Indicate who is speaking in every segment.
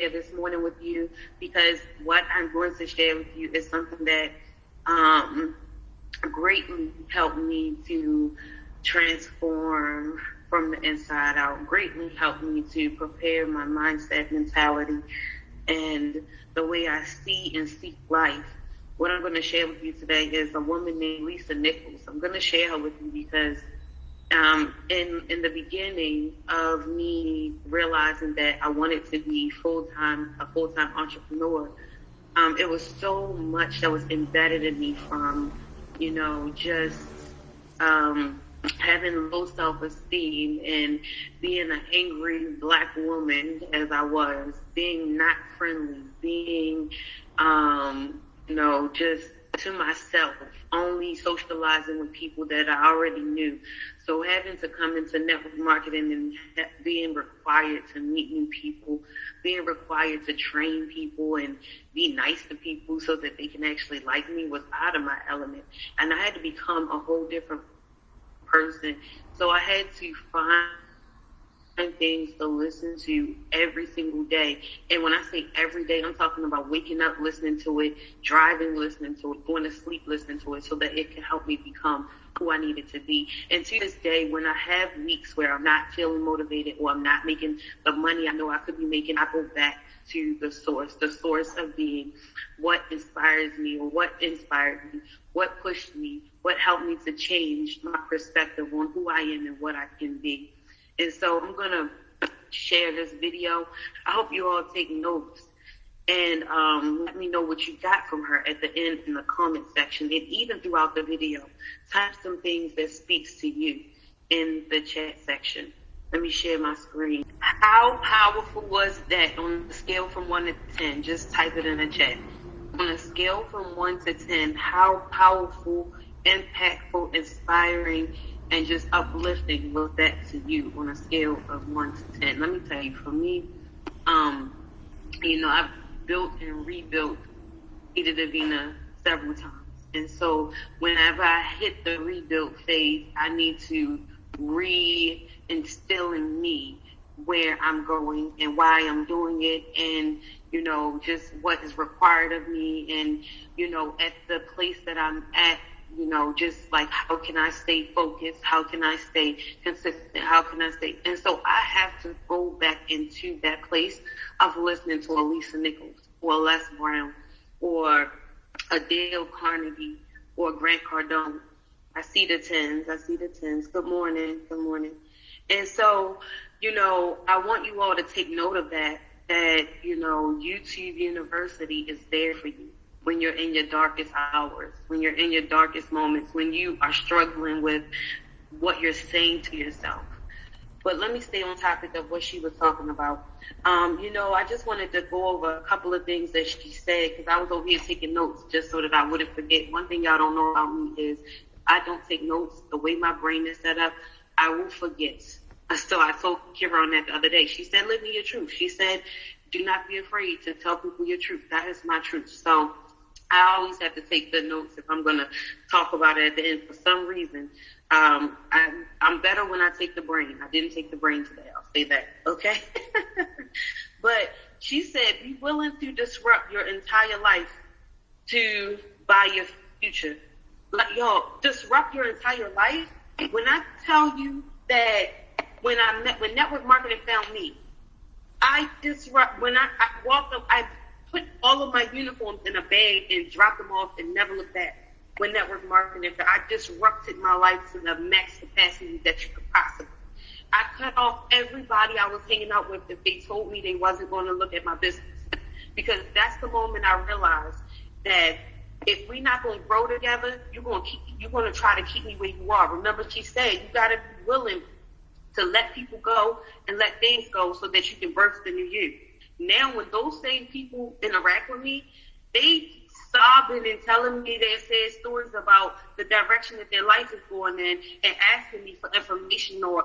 Speaker 1: share this morning with you, because what I'm going to share with you is something that greatly helped me to transform from the inside out, greatly helped me to prepare my mindset, mentality, and the way I see and seek life. What I'm going to share with you today is a woman named Lisa Nichols. I'm going to share her with you because in the beginning of me realizing that I wanted to be a full-time entrepreneur, it was so much that was embedded in me from, just having low self-esteem and being an angry Black woman as I was, being not friendly, being, just to myself, only socializing with people that I already knew. So having to come into network marketing and being required to meet new people, being required to train people and be nice to people so that they can actually like me was out of my element. And I had to become a whole different person. So I had to find things to listen to every single day. And when I say every day, I'm talking about waking up listening to it, driving listening to it, going to sleep listening to it, so that it can help me become who I needed to be. And to this day, when I have weeks where I'm not feeling motivated or I'm not making the money I know I could be making, I go back to the source of being, what inspires me or what inspired me, what pushed me, what helped me to change my perspective on who I am and what I can be. And so I'm going to share this video. I hope you all take notes and let me know what you got from her at the end in the comment section. And even throughout the video, type some things that speaks to you in the chat section. Let me share my screen. How powerful was that on a scale from 1 to 10? Just type it in the chat. On a scale from 1 to 10, how powerful, impactful, inspiring, and just uplifting was that to you on a scale of 1 to 10? Let me tell you, for me, I've built and rebuilt Vida Divina several times. And so whenever I hit the rebuild phase, I need to re-instill in me where I'm going and why I'm doing it, and, just what is required of me, and, at the place that I'm at, just like, how can I stay focused? How can I stay consistent? How can I stay? And so I have to go back into that place of listening to a Lisa Nichols or Les Brown or a Dale Carnegie or Grant Cardone. I see the tens. Good morning. And so, I want you all to take note of that, YouTube University is there for you when you're in your darkest hours, when you're in your darkest moments, when you are struggling with what you're saying to yourself. But let me stay on topic of what she was talking about. I just wanted to go over a couple of things that she said, because I was over here taking notes just so that I wouldn't forget. One thing y'all don't know about me is I don't take notes. The way my brain is set up, I will forget. So I told Kira on that the other day. She said, live in your truth. She said, do not be afraid to tell people your truth. That is my truth. So I always have to take the notes if I'm going to talk about it at the end. For some reason, I'm better when I take the brain. I didn't take the brain today. I'll say that. Okay. But she said, be willing to disrupt your entire life to buy your future. Like, y'all, disrupt your entire life. When I tell you that when network marketing found me, when I walked up, I put all of my uniforms in a bag and dropped them off and never looked back. When network marketing, I disrupted my life to the max capacity that you could possibly. I cut off everybody I was hanging out with if they told me they wasn't going to look at my business. Because that's the moment I realized that if we're not going to grow together, you're going to try to keep me where you are. Remember, she said you got to be willing to let people go and let things go so that you can birth the new you. Now, when those same people interact with me, they sobbing and telling me their sad stories about the direction that their life is going in and asking me for information or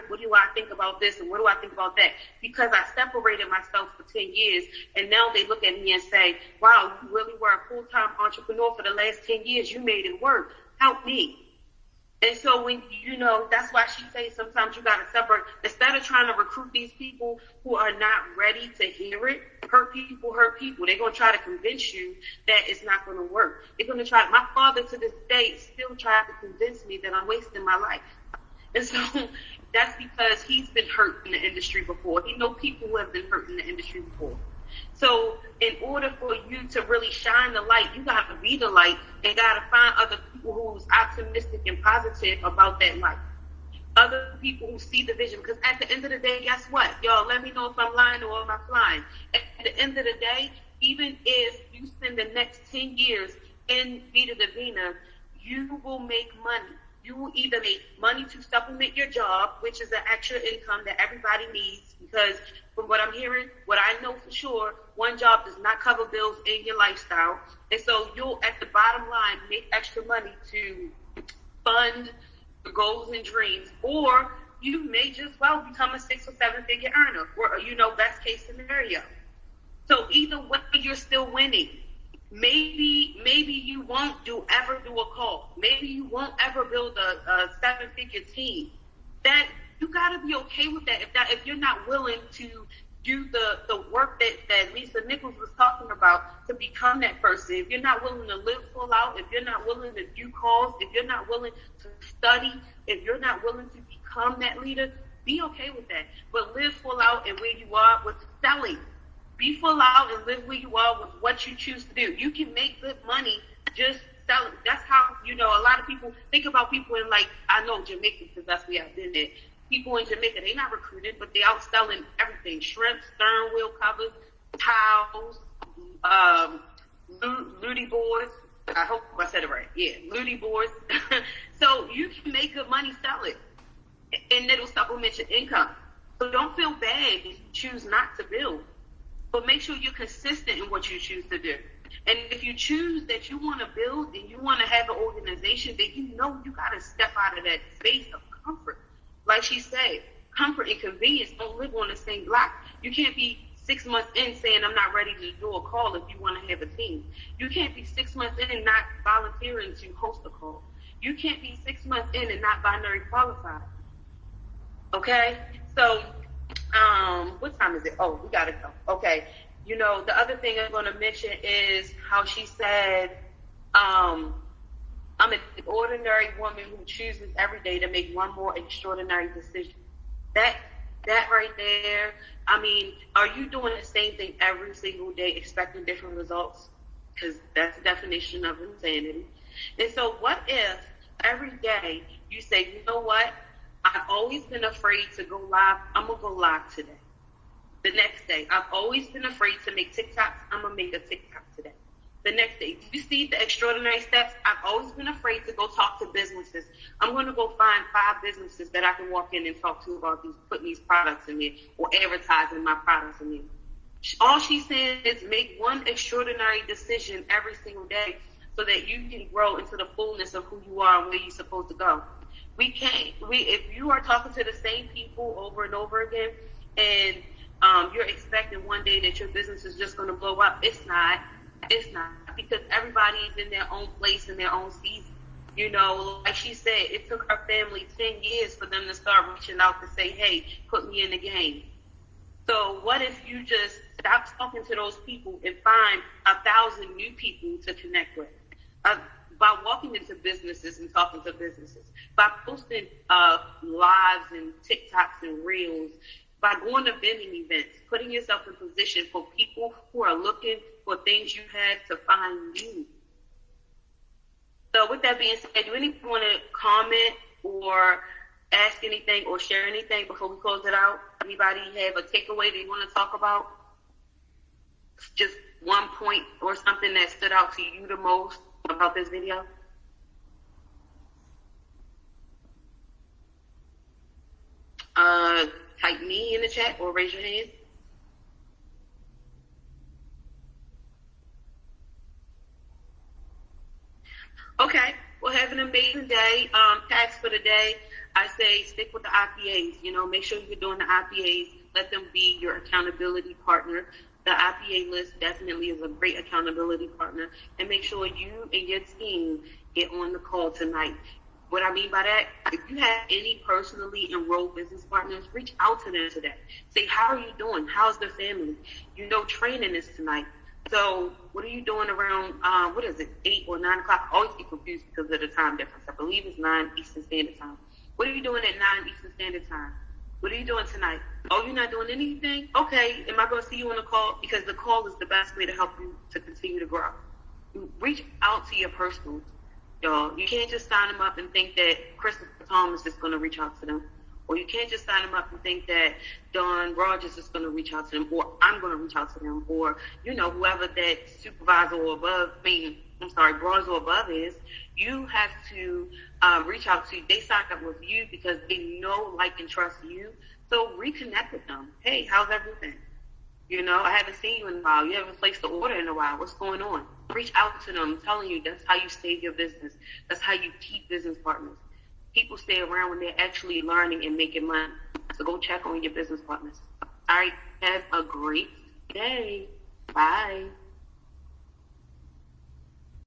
Speaker 1: what do I think about this and what do I think about that? Because I separated myself for 10 years and now they look at me and say, wow, you really were a full-time entrepreneur for the last 10 years. You made it work. Help me. And so when, that's why she says sometimes you got to separate. Instead of trying to recruit these people who are not ready to hear it, hurt people hurt people. They're going to try to convince you that it's not going to work. They're going to try. My father to this day still tries to convince me that I'm wasting my life. And so that's because he's been hurt in the industry before. He knows people who have been hurt in the industry before. So in order for you to really shine the light, you got to be the light and got to find other people who's optimistic and positive about that light. Other people who see the vision. Because at the end of the day, guess what? Y'all, let me know if I'm lying or if I'm flying. At the end of the day, even if you spend the next 10 years in Vida Divina, you will make money. You will either make money to supplement your job, which is an extra income that everybody needs, because from what I'm hearing, what I know for sure, one job does not cover bills in your lifestyle. And so you'll, at the bottom line, make extra money to fund your goals and dreams, or you may just well become a 6 or 7 figure earner, or, best case scenario. So either way, you're still winning. Maybe you won't ever do a call. Maybe you won't ever build a 7-figure team. That you gotta be okay with that. If you're not willing to do the work that Lisa Nichols was talking about to become that person, if you're not willing to live full out, if you're not willing to do calls, if you're not willing to study, if you're not willing to become that leader, be okay with that. But live full out and where you are with selling. Be full out and live where you are with what you choose to do. You can make good money just selling. That's how, a lot of people think about people in, like, I know Jamaica, because that's where I've been there. People in Jamaica, they not recruited, but they out selling everything. Shrimp, stern wheel covers, towels, Ludi boards. I hope I said it right. Yeah, Ludi boards. So you can make good money selling, and it'll supplement your income. So don't feel bad if you choose not to build. But make sure you're consistent in what you choose to do. And if you choose that you want to build and you want to have an organization, then you got to step out of that space of comfort. Like she said, comfort and convenience don't live on the same block. You can't be 6 months in saying I'm not ready to do a call if you want to have a team. You can't be 6 months in and not volunteering to host a call. You can't be 6 months in and not binary qualified. Okay? So, what time is it? Oh, we gotta go. Okay. The other thing I'm going to mention is how she said, I'm an ordinary woman who chooses every day to make one more extraordinary decision. That right there, I mean, are you doing the same thing every single day expecting different results? Because that's the definition of insanity. And so what if every day you say, you know what? I've always been afraid to go live. I'm going to go live today. The next day, I've always been afraid to make TikToks. I'm going to make a TikTok today. The next day, you see the extraordinary steps? I've always been afraid to go talk to businesses. I'm going to go find 5 businesses that I can walk in and talk to about putting these products in there or advertising my products in there. All she's saying is make one extraordinary decision every single day so that you can grow into the fullness of who you are and where you're supposed to go. If you are talking to the same people over and over again and you're expecting one day that your business is just going to blow up, it's not, because everybody's in their own place in their own season. Like she said, it took her family 10 years for them to start reaching out to say, hey, put me in the game. So what if you just stop talking to those people and find 1,000 new people to connect with? By walking into businesses and talking to businesses, by posting lives and TikToks and reels, by going to vending events, putting yourself in position for people who are looking for things you have to find you. So with that being said, do anyone want to comment or ask anything or share anything before we close it out? Anybody have a takeaway they want to talk about? Just one point or something that stood out to you the most about this video? Type me in the chat or raise your hand. Okay, well, have an amazing day. Task for the day, I say stick with the IPAs. Make sure you're doing the IPAs. Let them be your accountability partner. The IPA list definitely is a great accountability partner. And make sure you and your team get on the call tonight. what I mean by that, if you have any personally enrolled business partners, reach out to them today. Say, how are you doing? How's the family? You know, training is tonight. So what are you doing around, 8 or 9 o'clock? I always get confused because of the time difference. I believe it's 9 Eastern Standard Time. What are you doing at 9 Eastern Standard Time? What are you doing tonight? Oh, you're not doing anything? Okay, am I going to see you on the call? Because the call is the best way to help you to continue to grow. You reach out to your personals, y'all. You can't just sign them up and think that Christopher Thomas is going to reach out to them. Or you can't just sign them up and think that Don Rogers is going to reach out to them, or I'm going to reach out to them, or, you know, whoever that supervisor or bronze or above is. You have to reach out to. They sign up with you because they know, like, and trust you. So reconnect with them. Hey, how's everything? You know, I haven't seen you in a while. You haven't placed the order in a while. What's going on? Reach out to them. I'm telling you, that's how you save your business. That's how you keep business partners. People stay around when they're actually learning and making money. So go check on your business partners. All right. Have a great day. Bye.